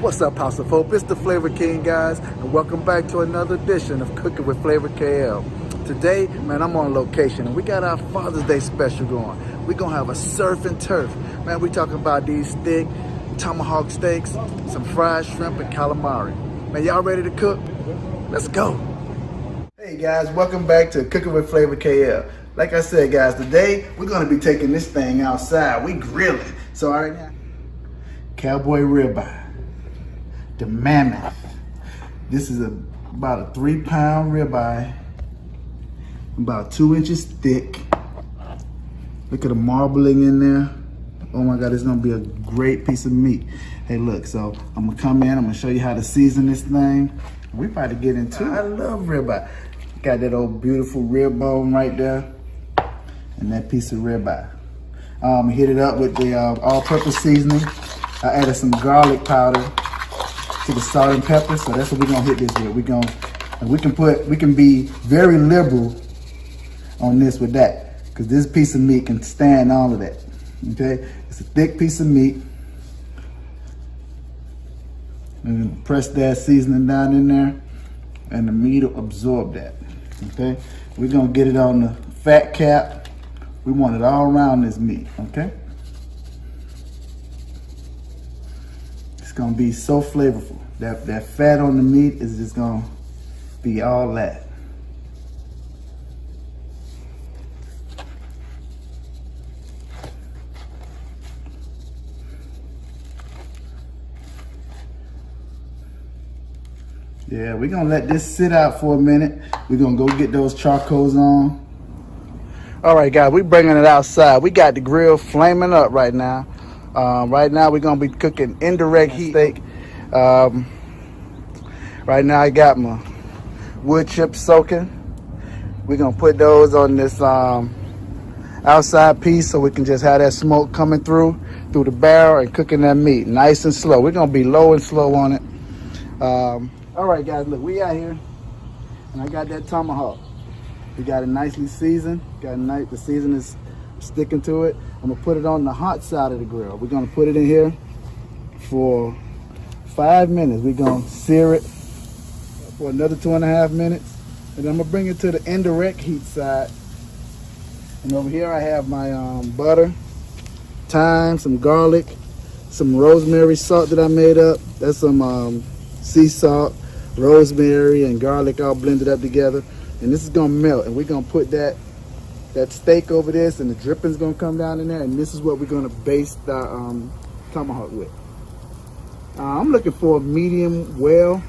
What's up, House of Hope? It's the Flavor King, guys, and welcome back to another edition of Cooking with Flavor KL. Today, man, I'm on location, and we got our Father's Day special going. We're going to have a surf and turf. Man, we talking about these thick tomahawk steaks, some fried shrimp, and calamari. Man, y'all ready to cook? Let's go. Hey, guys, welcome back to Cooking with Flavor KL. Like I said, guys, today, we're going to be taking this thing outside. We grilling. So, all right, now, cowboy ribeye. The mammoth. This is about a 3-pound ribeye, about 2 inches thick. Look at the marbling in there. Oh my God, it's gonna be a great piece of meat. Hey, look, so I'm gonna come in, I'm gonna show you how to season this thing. We about to get into it. I love ribeye. Got that old beautiful rib bone right there, and that piece of ribeye. Hit it up with the all-purpose seasoning. I added some garlic powder to the salt and pepper, so that's what we're gonna hit this with. We can be very liberal on this with that, because this piece of meat can stand all of that. Okay, it's a thick piece of meat, and press that seasoning down in there, and the meat will absorb that. Okay, we're gonna get it on the fat cap. We want it all around this meat. Okay. Gonna be so flavorful. That fat on the meat is just gonna be all that. Yeah, we're gonna let this sit out for a minute. We're gonna go get those charcoals on. All right, guys, we're bringing it outside. We got the grill flaming up right now. Right now we're gonna be cooking indirect heat steak. Right now I got my wood chips soaking. We're gonna put those on this outside piece so we can just have that smoke coming through the barrel and cooking that meat nice and slow. We're gonna be low and slow on it. All right, guys, look, we out here, and I got that tomahawk. We got it nicely seasoned. The season is sticking to it. I'm gonna put it on the hot side of the grill. We're gonna put it in here for 5 minutes. We're gonna sear it for another 2.5 minutes. And I'm gonna bring it to the indirect heat side. And over here I have my butter, thyme, some garlic, some rosemary salt that I made up. That's some sea salt, rosemary, and garlic all blended up together. And this is gonna melt, and we're gonna put that steak over this, and the dripping's gonna come down in there, and this is what we're gonna base the tomahawk with. I'm looking for a medium well.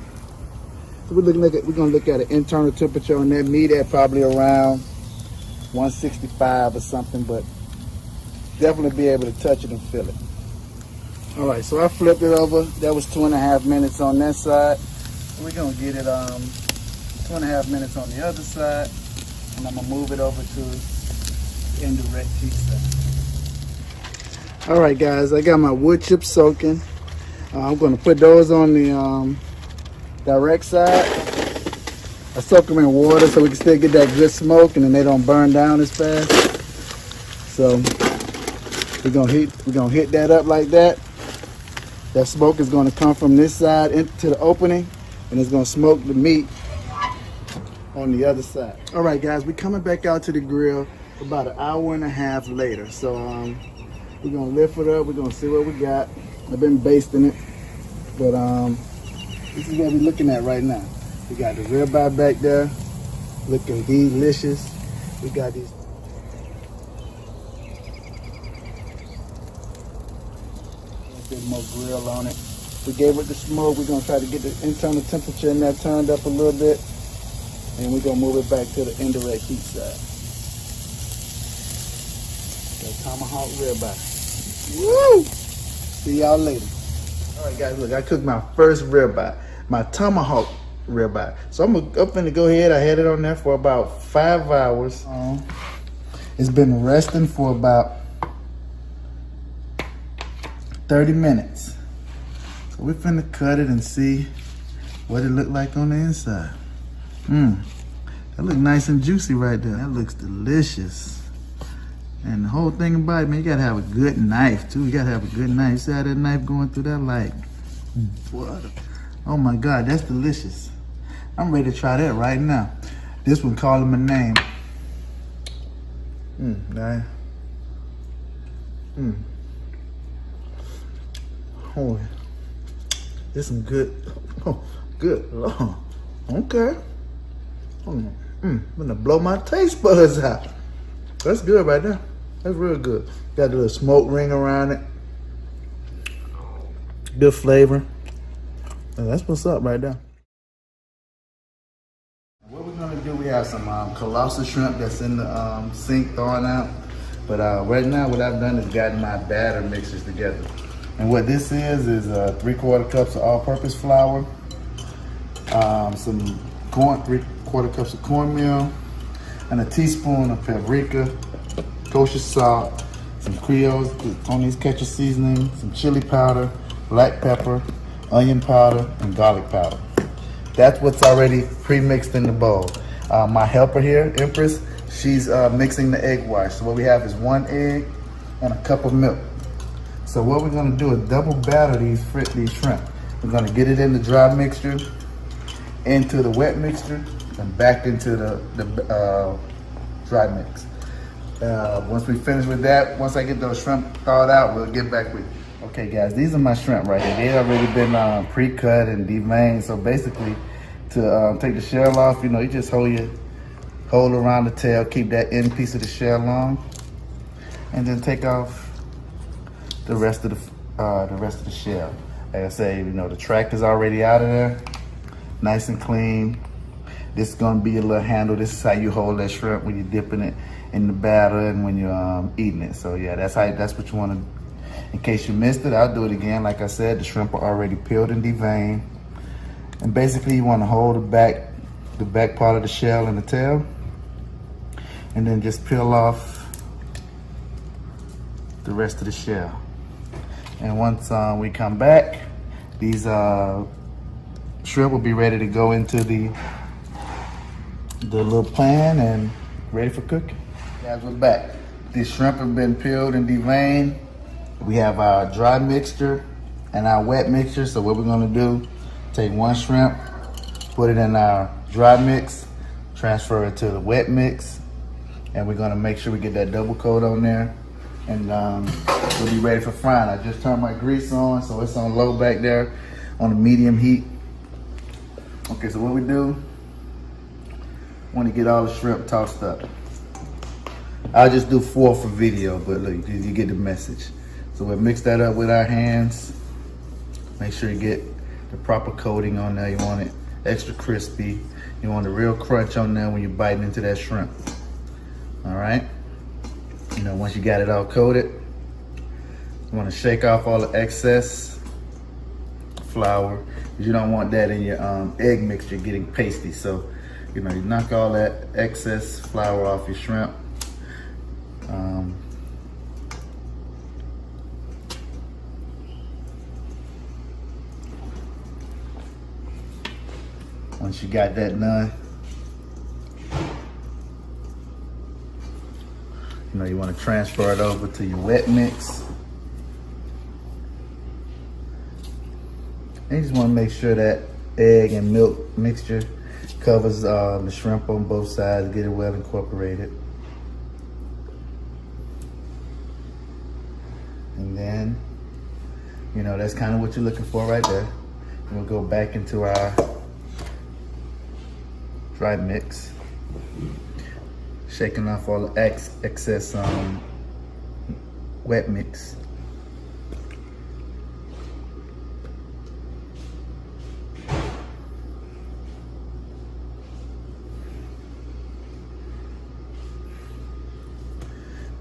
So we're gonna look at an internal temperature on that meat at probably around 165 or something, but definitely be able to touch it and feel it. All right, so I flipped it over. That was 2.5 minutes on that side. We're gonna get it 2.5 minutes on the other side, and I'm gonna move it over to indirect heat side. All right, guys, I got my wood chips soaking. I'm gonna put those on the direct side. I soak them in water so we can still get that good smoke, and then they don't burn down as fast. So we're gonna hit that up like that. That smoke is gonna come from this side into the opening, and it's gonna smoke the meat on the other side. All right, guys, we're coming back out to the grill about 1.5 hours later. So we're gonna lift it up. We're gonna see what we got. I've been basting it, but this is what we're looking at right now. We got the ribeye back there, looking delicious. We got these. A bit more grill on it. We gave it the smoke. We're gonna try to get the internal temperature in there turned up a little bit, and we're gonna move it back to the indirect heat side. That tomahawk ribeye. Woo! See y'all later. All right, guys, look, I cooked my first ribeye, my tomahawk ribeye. So I'm gonna go ahead. I had it on there for about 5 hours. It's been resting for about 30 minutes. So we're finna cut it and see what it looked like on the inside. That look nice and juicy right there. That looks delicious. And the whole thing about it, man, you gotta have a good knife too. You gotta have a good knife. You see how that knife going through that light? What? Oh my God, that's delicious. I'm ready to try that right now. This one, call him a name. Oh, this some good. Oh, good Lord. Okay. Gonna blow my taste buds out. That's good right there. That's real good. Got a little smoke ring around it. Good flavor. And that's what's up right there. What we're gonna do, we have some colossal shrimp that's in the sink thawing out. But right now what I've done is gotten my batter mixers together. And what this is 3/4 cups of all-purpose flour, some corn, 3/4 cups of cornmeal, and a teaspoon of paprika, kosher salt, some Creole Tony's ketchup seasoning, some chili powder, black pepper, onion powder, and garlic powder. That's what's already pre-mixed in the bowl. My helper here, Empress, she's mixing the egg white. So what we have is 1 egg and a cup of milk. So what we're gonna do is double batter these shrimp. We're gonna get it in the dry mixture, into the wet mixture, and back into the dry mix. Once we finish with that, once I get those shrimp thawed out, we'll get back with you. Okay guys, these are my shrimp right here. They already been pre-cut and deveined. So basically, to take the shell off, you know, you just hold around the tail, keep that end piece of the shell on, and then take off the rest of the shell. Like I say, you know, the track is already out of there, nice and clean. This is gonna be a little handle. This is how you hold that shrimp when you're dipping it in the batter and when you're eating it. So yeah, that's what you want to. In case you missed it, I'll do it again. Like I said, the shrimp are already peeled and deveined. And basically, you want to hold the back part of the shell and the tail, and then just peel off the rest of the shell. And once we come back, these shrimp will be ready to go into the little pan and ready for cooking. Guys, we're back. These shrimp have been peeled and deveined. We have our dry mixture and our wet mixture. So what we're gonna do, take 1 shrimp, put it in our dry mix, transfer it to the wet mix, and we're gonna make sure we get that double coat on there. And we'll be ready for frying. I just turned my grease on, so it's on low back there on the medium heat. Okay, so what we do, want to get all the shrimp tossed up. I'll just do 4 for video, but look, you get the message. So we'll mix that up with our hands. Make sure you get the proper coating on there. You want it extra crispy. You want a real crunch on there when you're biting into that shrimp. All right. You know, once you got it all coated, you want to shake off all the excess flour, because you don't want that in your egg mixture getting pasty. So, you know, you knock all that excess flour off your shrimp. Once you got that done, you know, you want to transfer it over to your wet mix. And you just want to make sure that egg and milk mixture covers the shrimp on both sides, get it well incorporated. And then, you know, that's kind of what you're looking for right there. And we'll go back into our dry mix, shaking off all the excess wet mix.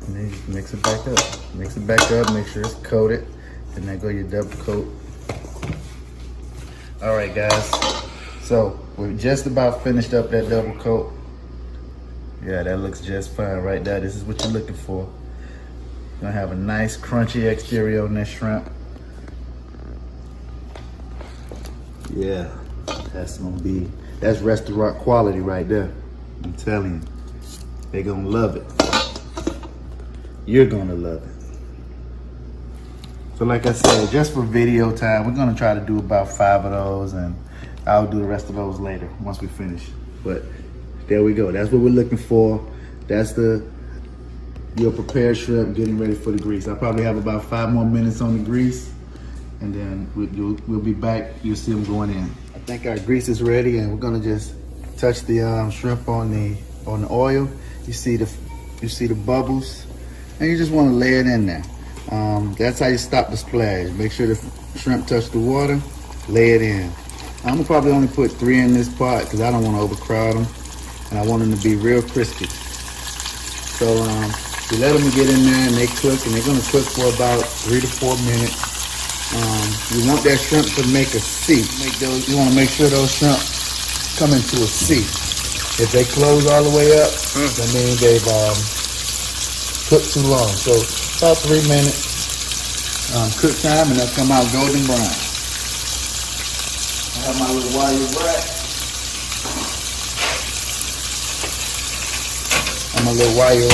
And then you just mix it back up. Mix it back up, make sure it's coated, and then go your double coat. All right, guys. So we're just about finished up that double coat. Yeah, that looks just fine right there. This is what you're looking for. You're gonna have a nice crunchy exterior on that shrimp. Yeah, that's restaurant quality right there. I'm telling you, they're gonna love it. You're gonna love it. So like I said, just for video time, we're gonna try to do about 5 of those, and I'll do the rest of those later once we finish. But there we go. That's what we're looking for. That's your prepared shrimp getting ready for the grease. I probably have about 5 more minutes on the grease, and then we'll be back. You'll see them going in. I think our grease is ready, and we're gonna just touch the shrimp on the oil. You see the bubbles, and you just want to lay it in there. That's how you stop the splash. Make sure the shrimp touch the water. Lay it in. I'm gonna probably only put 3 in this pot because I don't want to overcrowd them, and I want them to be real crispy. So you let them get in there and they cook, and they're gonna cook for about 3 to 4 minutes. You want that shrimp to make a C. You want to make sure those shrimp come into a C. If they close all the way up, that means they've cooked too long. So about 3 minutes cook time, and they'll come out golden brown. I have my little wire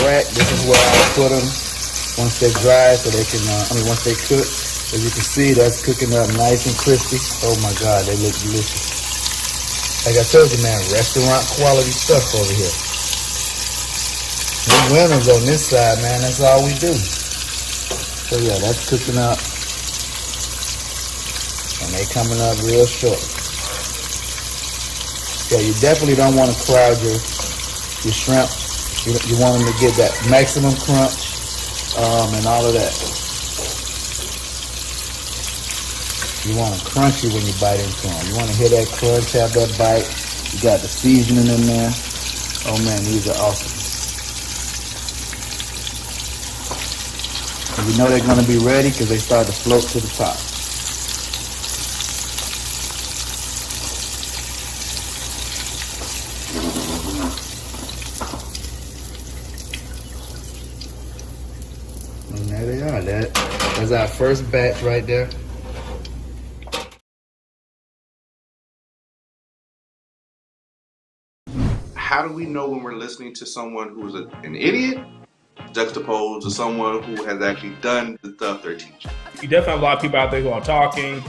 rack. This is where I put them once they dry, so they can. Once they cook. As you can see, that's cooking up nice and crispy. Oh my God, they look delicious. Like I told you, man, restaurant quality stuff over here. We winners on this side, man. That's all we do. So yeah, that's cooking up. And they coming up real short. Yeah, you definitely don't want to crowd your shrimp. You want them to get that maximum crunch and all of that. You want them crunchy when you bite into them. You want to hear that crunch, have that bite. You got the seasoning in there. Oh man, these are awesome. And you know they're going to be ready because they start to float to the top. And there they are. That's our first batch right there. How do we know when we're listening to someone who's an idiot juxtaposed to someone who has actually done the stuff they're teaching? You definitely have a lot of people out there who are talking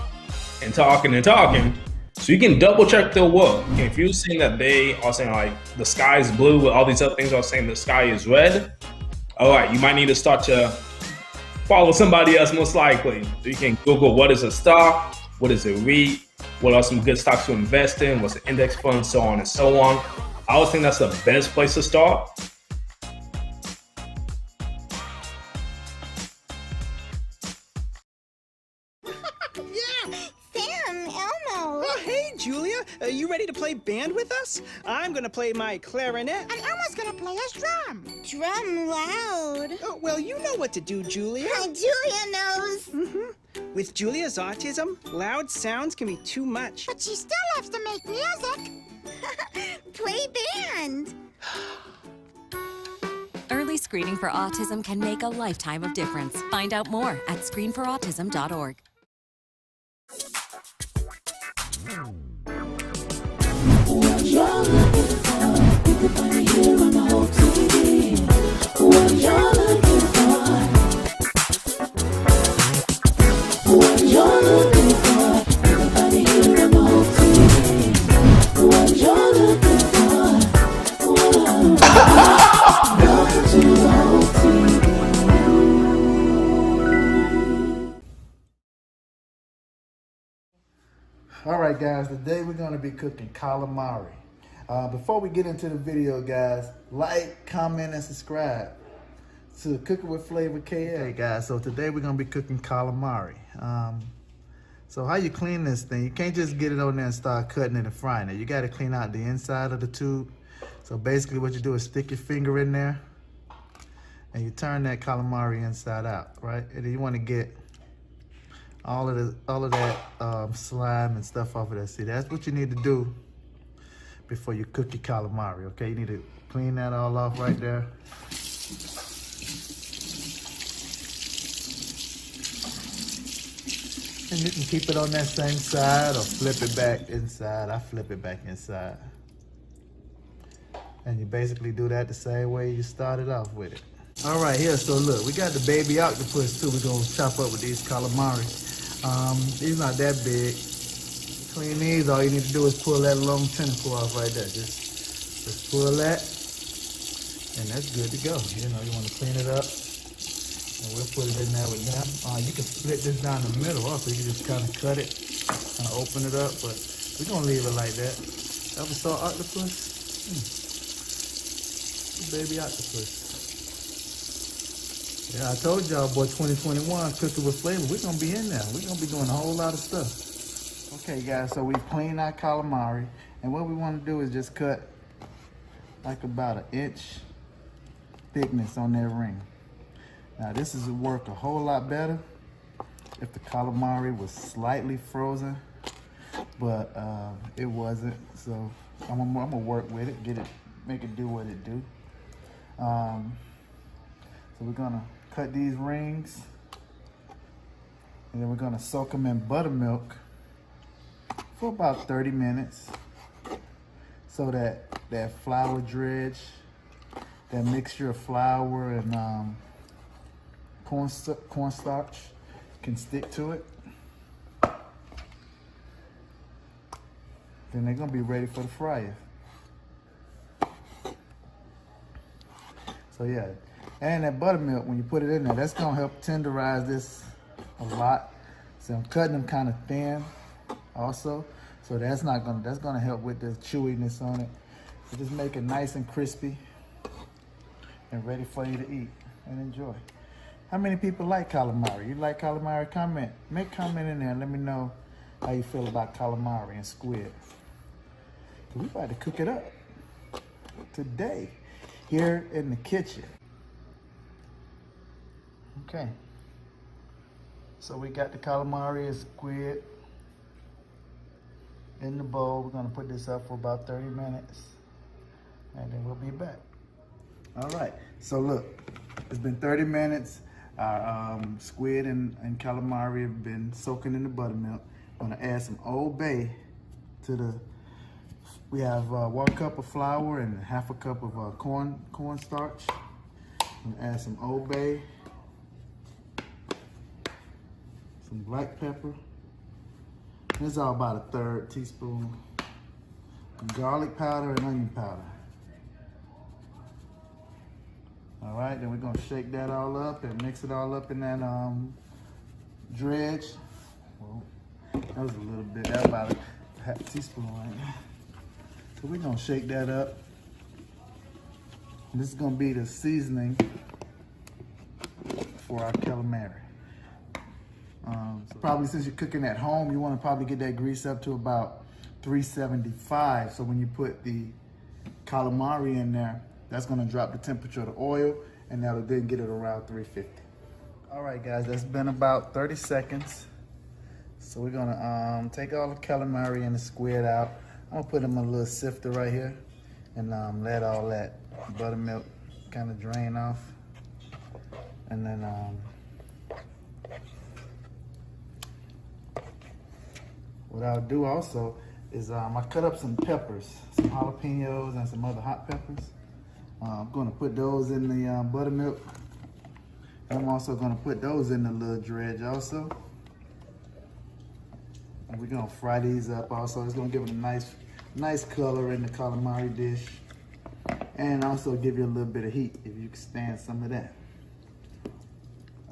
and talking and talking. So you can double check their work. If you're saying that they are saying like the sky is blue with all these other things are saying the sky is red, all right, you might need to start to follow somebody else most likely. So you can Google what is a stock, what is a REIT, what are some good stocks to invest in, what's an index fund, so on and so on. I always think that's the best place to start. Yeah, Sam, Elmo. Oh, hey, Julia. Are you ready to play band with us? I'm going to play my clarinet. And Elmo's gonna play his drum. Drum loud. Oh, well, you know what to do, Julia. Julia knows. With Julia's autism, loud sounds can be too much. But she still loves to make music. Play band. Early screening for autism can make a lifetime of difference. Find out more at screenforautism.org. All right, guys, today we're going to be cooking calamari. Before we get into the video, guys, like, comment, and subscribe to Cooking with Flavor KL. Hey, guys, so today we're going to be cooking calamari. So how you clean this thing? You can't just get it on there and start cutting it and frying it. You got to clean out the inside of the tube. So basically what you do is stick your finger in there and you turn that calamari inside out, right? And then you want to get all of that slime and stuff off of that. See, that's what you need to do before you cook your calamari, okay? You need to clean that all off right there. And you can keep it on that same side or flip it back inside. I flip it back inside. And you basically do that the same way you started off with it. All right, here, so look, we got the baby octopus too. We're gonna chop up with these calamari. These not that big. Between these, all you need to do is pull that long tentacle off right there. Just pull that, and that's good to go. You know, you wanna clean it up, and we'll put it in there with them. You can split this down the middle also. You can just kind of cut it, kind of open it up, but we're gonna leave it like that. Ever saw octopus? Baby octopus. Yeah, I told y'all, boy, 2021, Cooking with Flavor, we're going to be in there. We're going to be doing a whole lot of stuff. Okay, guys, so we cleaned our calamari, and what we want to do is just cut like about an inch thickness on that ring. Now, this is work a whole lot better if the calamari was slightly frozen, but it wasn't, so I'm going to work with it, make it do what it do. So we're gonna cut these rings, and then we're gonna soak them in buttermilk for about 30 minutes so that flour dredge, that mixture of flour and cornstarch can stick to it. Then they're gonna be ready for the fryer. So yeah. And that buttermilk, when you put it in there, that's gonna help tenderize this a lot. So I'm cutting them kind of thin also. So that's gonna help with the chewiness on it. So just make it nice and crispy and ready for you to eat and enjoy. How many people like calamari? You like calamari? Comment. Make a comment in there and let me know how you feel about calamari and squid. We about to cook it up today here in the kitchen. Okay, so we got the calamari and squid in the bowl. We're gonna put this up for about 30 minutes and then we'll be back. All right, so look, it's been 30 minutes. Our squid and calamari have been soaking in the buttermilk. I'm gonna add some Old Bay to we have 1 cup of flour and half a cup of cornstarch. I'm gonna add some Old Bay, some black pepper. This is all about a 1/3 teaspoon. Garlic powder and onion powder. All right, then we're gonna shake that all up and mix it all up in that dredge. Well, that was a little bit, that was about a half teaspoon, right? So we're gonna shake that up. This is gonna be the seasoning for our calamari. So probably since you're cooking at home, you wanna probably get that grease up to about 375. So when you put the calamari in there, that's gonna drop the temperature of the oil and that'll then get it around 350. All right guys, that's been about 30 seconds. So we're gonna take all the calamari and the squid out. I'm gonna put them in a little sifter right here and let all that buttermilk kind of drain off. And then what I'll do also is I cut up some peppers, some jalapenos and some other hot peppers. I'm gonna put those in the buttermilk. And I'm also gonna put those in the little dredge also. And we're gonna fry these up also. It's gonna give it a nice color in the calamari dish. And also give you a little bit of heat if you can stand some of that.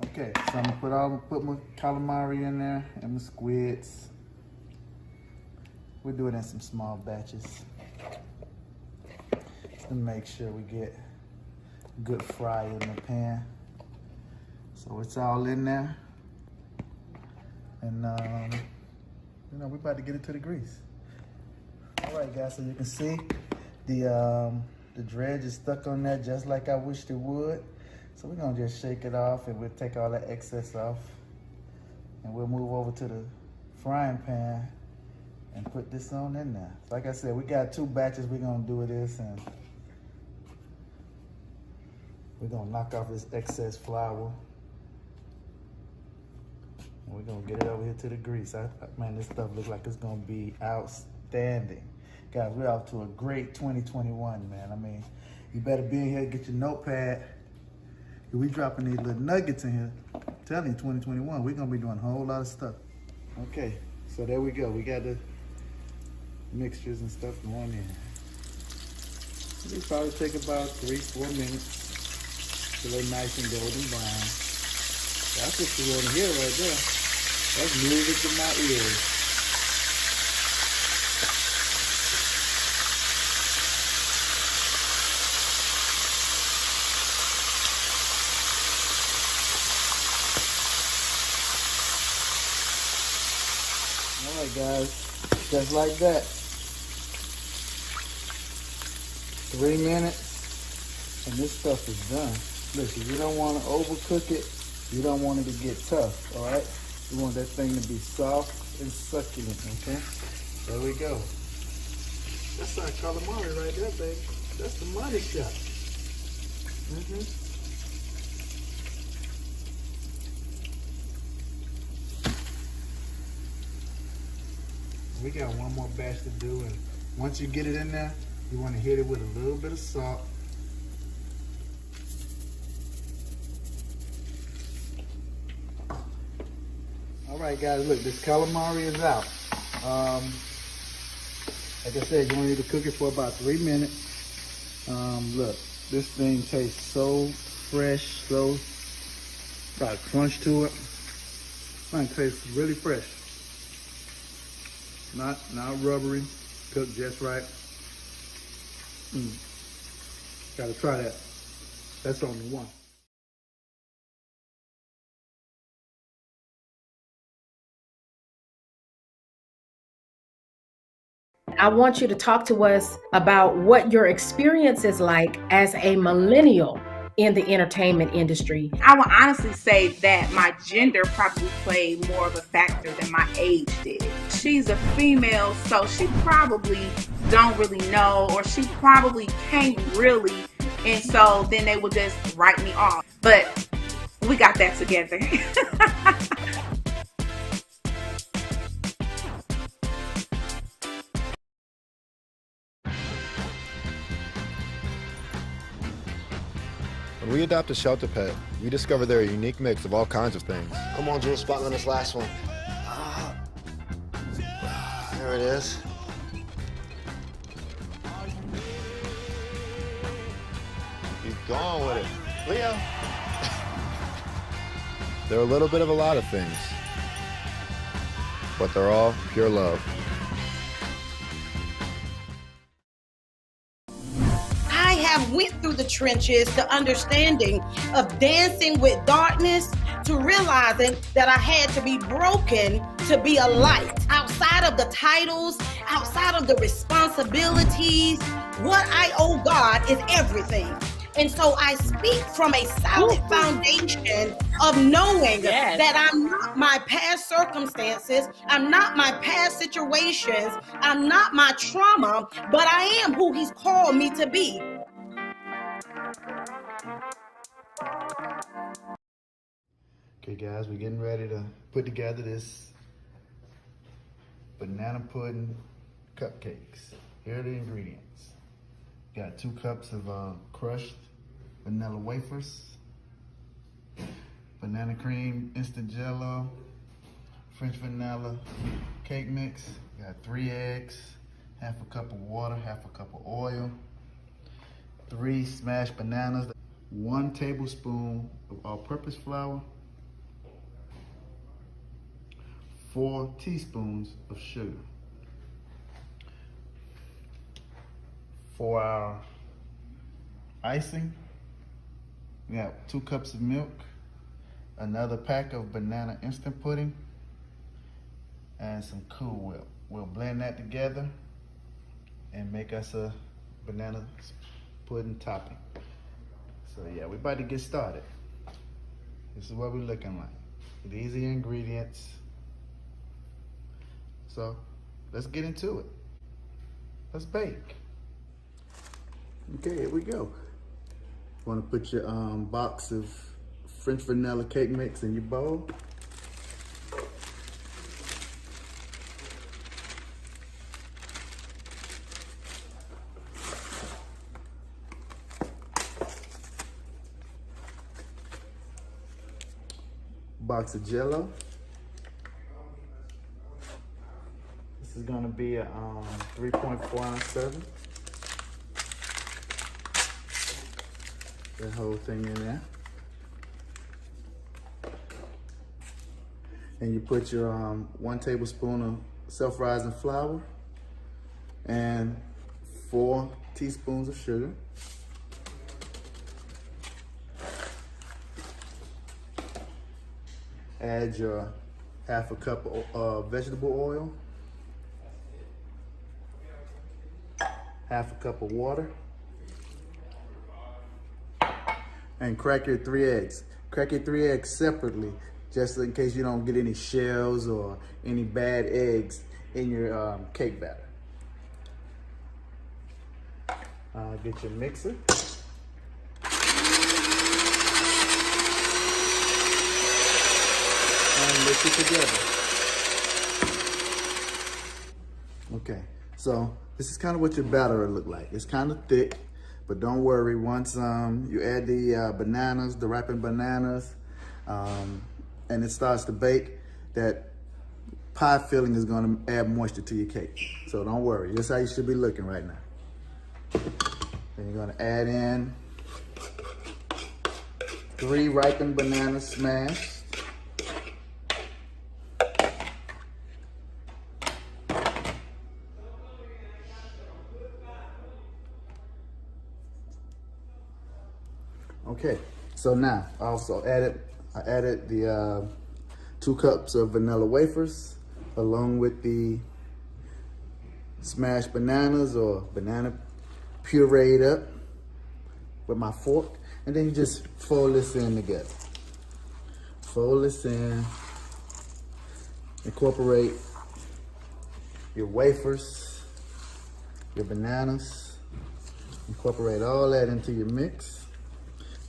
Okay, so I'm gonna put my calamari in there and my squids. We'll do it in some small batches. Just to make sure we get good fry in the pan. So it's all in there. And you know, we're about to get it to the grease. All right guys, so you can see the dredge is stuck on there just like I wished it would. So we're gonna just shake it off and we'll take all that excess off. And we'll move over to the frying pan and put this on in there. So like I said, we got 2 batches we're gonna do with this, and we're gonna knock off this excess flour. And we're gonna get it over here to the grease. Man, this stuff looks like it's gonna be outstanding. Guys, we're off to a great 2021, man. I mean, you better be in here, get your notepad, We dropping these little nuggets in here. I'm telling you, 2021, we're gonna be doing a whole lot of stuff. Okay, so there we go. We got the mixtures and stuff going in. It'll probably take about 3-4 minutes till they're nice and golden brown. That's what you want to hear right there. That's music to my ears. All right, guys, just like that. 3 minutes, and this stuff is done. Listen, you don't want to overcook it. You don't want it to get tough, all right? You want that thing to be soft and succulent, okay? There we go. That's our calamari right there, baby. That's the money shot. We got one more batch to do, and once you get it in there, you want to hit it with a little bit of salt. All right, guys, look, this calamari is out. Like I said, you only need to cook it for about 3 minutes. Look, this thing tastes so fresh, so got a crunch to it. It tastes really fresh. Not rubbery, cooked just right. Gotta try that. That's only one. I want you to talk to us about what your experience is like as a millennial in the entertainment industry. I would honestly say that my gender probably played more of a factor than my age did. She's a female, so she probably don't really know, or she probably can't really, and so then they would just write me off. But we got that together. When we adopt a shelter pet, we discover they're a unique mix of all kinds of things. Come on, Jules, spotlight on this last one. There it is. Keep going with it. Leo! They're a little bit of a lot of things, but they're all pure love. I have went through the trenches to understanding of dancing with darkness, to realizing that I had to be broken to be a light. Outside of the titles, outside of the responsibilities, what I owe God is everything. And so I speak from a solid foundation of knowing that I'm not my past circumstances, I'm not my past situations, I'm not my trauma, but I am who He's called me to be. Okay, guys, we're getting ready to put together this banana pudding cupcakes. Here are the ingredients. Got 2 cups of crushed vanilla wafers, banana cream, instant jello, French vanilla cake mix. Got 3 eggs, half a cup of water, half a cup of oil, 3 smashed bananas, 1 tablespoon of all-purpose flour, 4 teaspoons of sugar. For our icing, we got 2 cups of milk, another pack of banana instant pudding, and some Cool Whip. We'll blend that together and make us a banana pudding topping. So yeah, we're about to get started. This is what we're looking like. These are the ingredients. So let's get into it. Let's bake. Okay, here we go. You want to put your box of French vanilla cake mix in your bowl. box of Jell-O. This is gonna be a 3.4 ounce serving. That whole thing in there. And you put your 1 tablespoon of self-rising flour and 4 teaspoons of sugar. Add your half a cup of vegetable oil, half a cup of water, and crack your 3 eggs. Crack your 3 eggs separately, just in case you don't get any shells or any bad eggs in your cake batter. Get your mixer. And mix it together. Okay, so this is kind of what your batter will look like. It's kind of thick, but don't worry. Once you add the bananas, the ripened bananas, and it starts to bake, that pie filling is going to add moisture to your cake. So don't worry. That's how you should be looking right now. Then you're going to add in 3 ripened bananas smashed. Okay, so now I added the 2 cups of vanilla wafers along with the smashed bananas or banana pureed up with my fork, and then you just fold this in together. Fold this in, incorporate your wafers, your bananas, incorporate all that into your mix.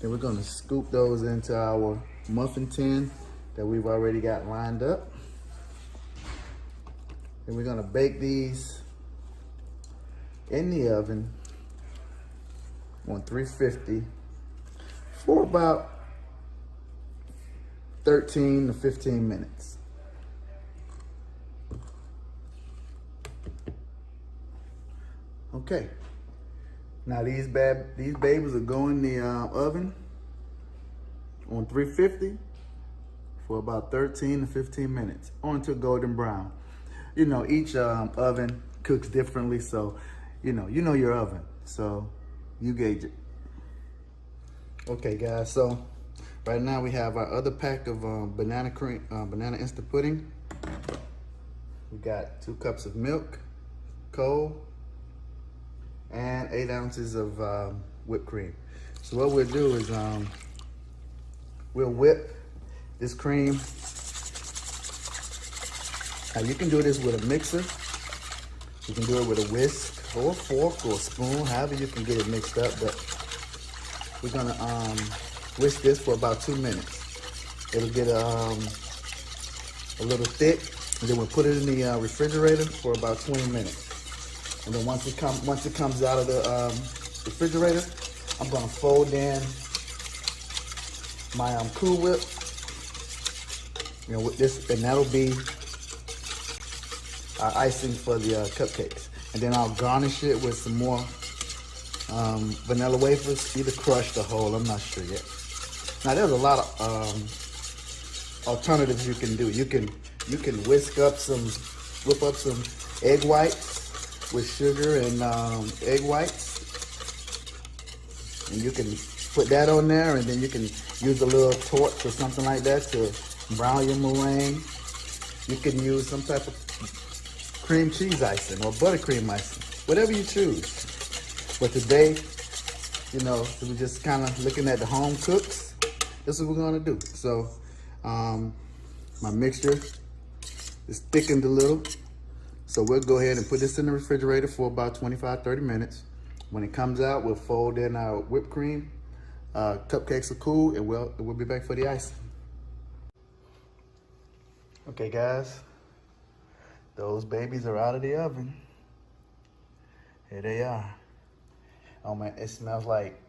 Then we're gonna scoop those into our muffin tin that we've already got lined up. Then we're gonna bake these in the oven on 350 for about 13 to 15 minutes. Okay. Now these babies will go in the oven on 350 for about 13 to 15 minutes, or until golden brown. You know, each oven cooks differently, so you know your oven, so you gauge it. Okay, guys. So right now we have our other pack of banana instant pudding. We got 2 cups of milk, cold, and 8 ounces of whipped cream. So what we'll do is we'll whip this cream. Now you can do this with a mixer. You can do it with a whisk or a fork or a spoon, however you can get it mixed up. But we're gonna whisk this for about 2 minutes. It'll get a little thick, and then we'll put it in the refrigerator for about 20 minutes. And then once it comes out of the refrigerator, I'm gonna fold in my Cool Whip, you know, with this, and that'll be our icing for the cupcakes. And then I'll garnish it with some more vanilla wafers, either crushed or whole. I'm not sure yet. Now there's a lot of alternatives you can do. You can whip up some egg whites with sugar and egg whites, and you can put that on there, and then you can use a little torch or something like that to brown your meringue. You can use some type of cream cheese icing or buttercream icing, whatever you choose. But today, you know, we're just kind of looking at the home cooks. This is what we're gonna do. So my mixture is thickened a little. So we'll go ahead and put this in the refrigerator for about 25-30 minutes. When it comes out, we'll fold in our whipped cream. Cupcakes are cool, and we'll be back for the icing. Okay, guys, those babies are out of the oven. Here they are. Oh man, it smells like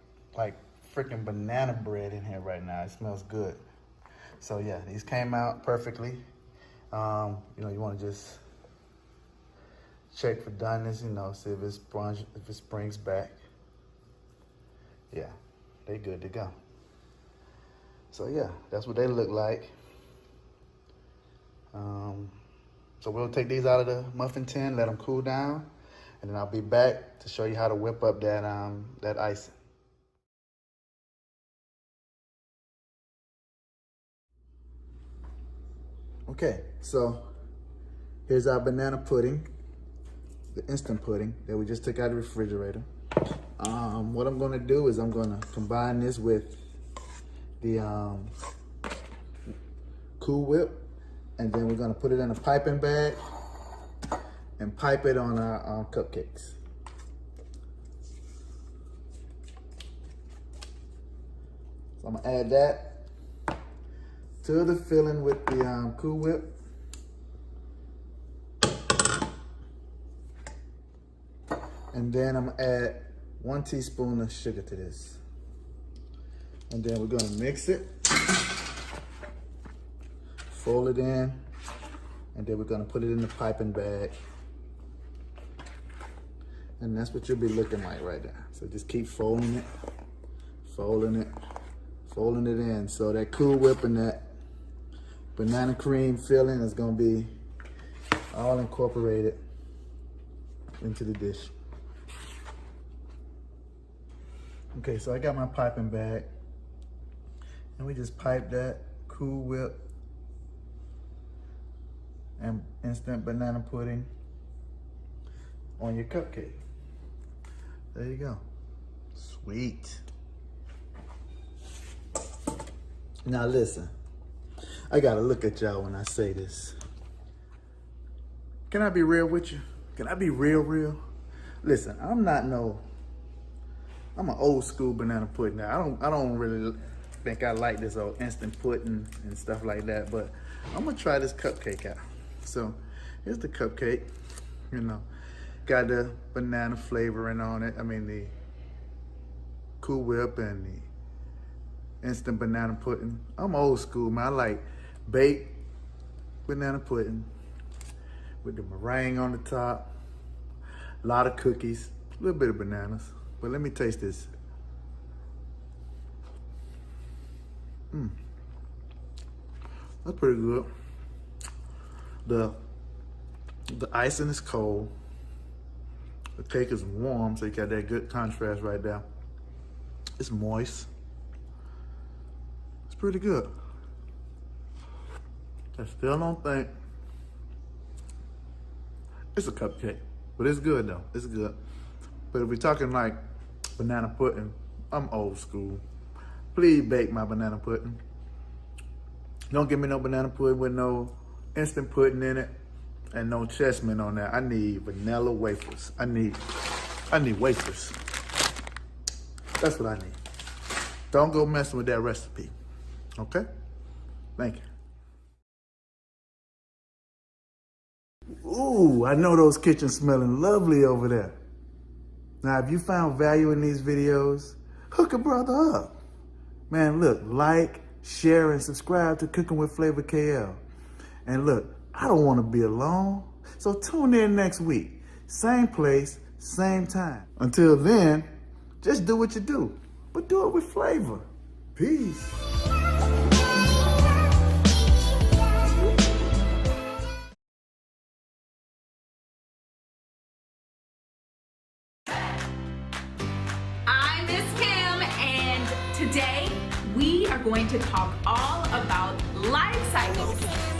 freaking banana bread in here right now. It smells good. So yeah, these came out perfectly. You know, you want to just check for doneness, you know, see if it springs back. Yeah, they good to go. So yeah, that's what they look like. So we'll take these out of the muffin tin, let them cool down, and then I'll be back to show you how to whip up that icing. Okay, so here's our banana pudding, the instant pudding that we just took out of the refrigerator. What I'm gonna do is I'm gonna combine this with the Cool Whip, and then we're gonna put it in a piping bag and pipe it on our cupcakes. So I'm gonna add that to the filling with the Cool Whip. And then I'm gonna add 1 teaspoon of sugar to this. And then we're gonna mix it, fold it in, and then we're gonna put it in the piping bag. And that's what you'll be looking like right there. So just keep folding it, folding it, folding it in. So that Cool Whip and that banana cream filling is gonna be all incorporated into the dish. Okay, so I got my piping bag, and we just pipe that Cool Whip and instant banana pudding on your cupcake. There you go. Sweet. Now listen, I gotta look at y'all when I say this. Can I be real with you? Can I be real? Listen, I'm an old school banana pudding. Now, I don't really think I like this old instant pudding and stuff like that, but I'm gonna try this cupcake out. So here's the cupcake, you know, got the banana flavoring on it. I mean, the Cool Whip and the instant banana pudding. I'm old school, man. I like baked banana pudding with the meringue on the top, a lot of cookies, a little bit of bananas. But let me taste this. That's pretty good. The icing is cold. The cake is warm, so you got that good contrast right there. It's moist. It's pretty good. I still don't think it's a cupcake, but it's good though. It's good. But if we're talking like banana pudding, I'm old school. Please bake my banana pudding. Don't give me no banana pudding with no instant pudding in it and no chessmen on that. I need vanilla wafers. I need wafers. That's what I need. Don't go messing with that recipe. Okay? Thank you. Ooh, I know those kitchens smelling lovely over there. Now, if you found value in these videos, hook a brother up. Man, look, like, share, and subscribe to Cooking with Flavor KL. And look, I don't want to be alone, so tune in next week. Same place, same time. Until then, just do what you do, but do it with flavor. Peace. I'm Miss Kim, and today we are going to talk all about life cycles.